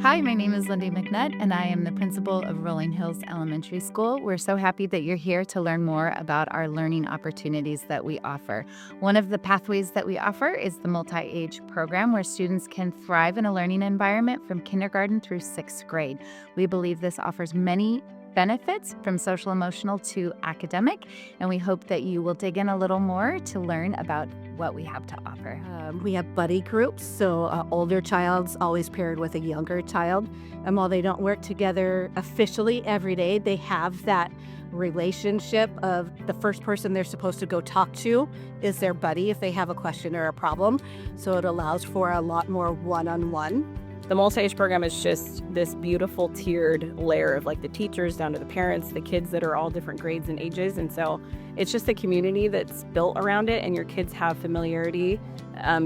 Hi, my name is Lindy McNutt, and I am the principal of Rolling Hills Elementary School. We're so happy that you're here to learn more about our learning opportunities that we offer. One of the pathways that we offer is the multi-age program, where students can thrive in a learning environment from kindergarten through sixth grade. We believe this offers many benefits from social emotional to academic, and we hope that you will dig in a little more to learn about what we have to offer. We have buddy groups, so older child's always paired with a younger child. And while they don't work together officially every day, they have that relationship of the first person they're supposed to go talk to is their buddy if they have a question or a problem. So it allows for a lot more one-on-one. The multi-age program is just this beautiful tiered layer of like the teachers down to the parents, the kids that are all different grades and ages. And so it's just a community that's built around it, and your kids have familiarity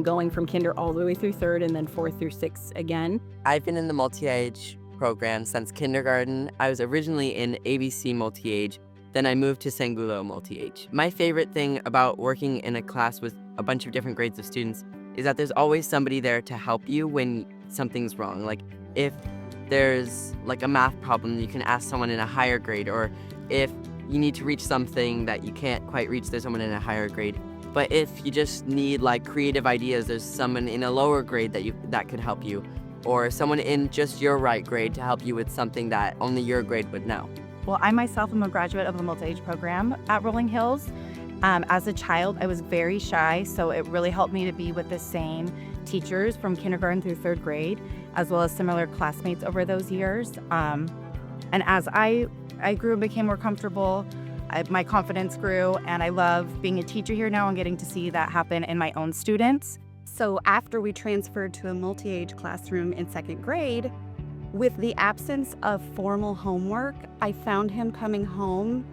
going from kinder all the way through third and then fourth through sixth again. I've been in the multi-age program since kindergarten. I was originally in ABC multi-age, then I moved to Sangulo multi-age. My favorite thing about working in a class with a bunch of different grades of students is that there's always somebody there to help you when something's wrong. Like if there's like a math problem, you can ask someone in a higher grade, or if you need to reach something that you can't quite reach, there's someone in a higher grade. But if you just need like creative ideas, there's someone in a lower grade that could help you, or someone in just your right grade to help you with something that only your grade would know. Well, I myself am a graduate of the multi-age program at Rolling Hills. As a child, I was very shy, so it really helped me to be with the same teachers from kindergarten through third grade, as well as similar classmates over those years. And as I grew and became more comfortable, my confidence grew, and I love being a teacher here now and getting to see that happen in my own students. So after we transferred to a multi-age classroom in second grade, with the absence of formal homework, I found him coming home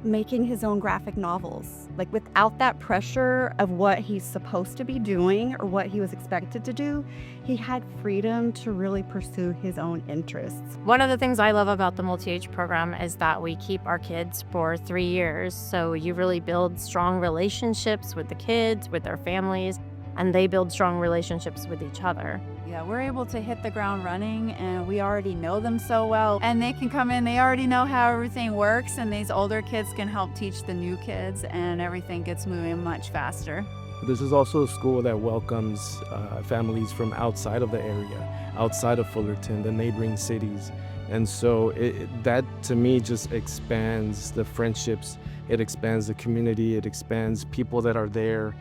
making his own graphic novels, like without that pressure of what he's supposed to be doing or what he was expected to do. He had freedom to really pursue his own interests. One of the things I love about the multi-age program is that we keep our kids for 3 years. So you really build strong relationships with the kids, with their families, and they build strong relationships with each other. Yeah, we're able to hit the ground running, and we already know them so well. And they can come in, they already know how everything works, and these older kids can help teach the new kids, and everything gets moving much faster. This is also a school that welcomes families from outside of the area, outside of Fullerton, the neighboring cities. And so that to me just expands the friendships, it expands the community, it expands people that are there.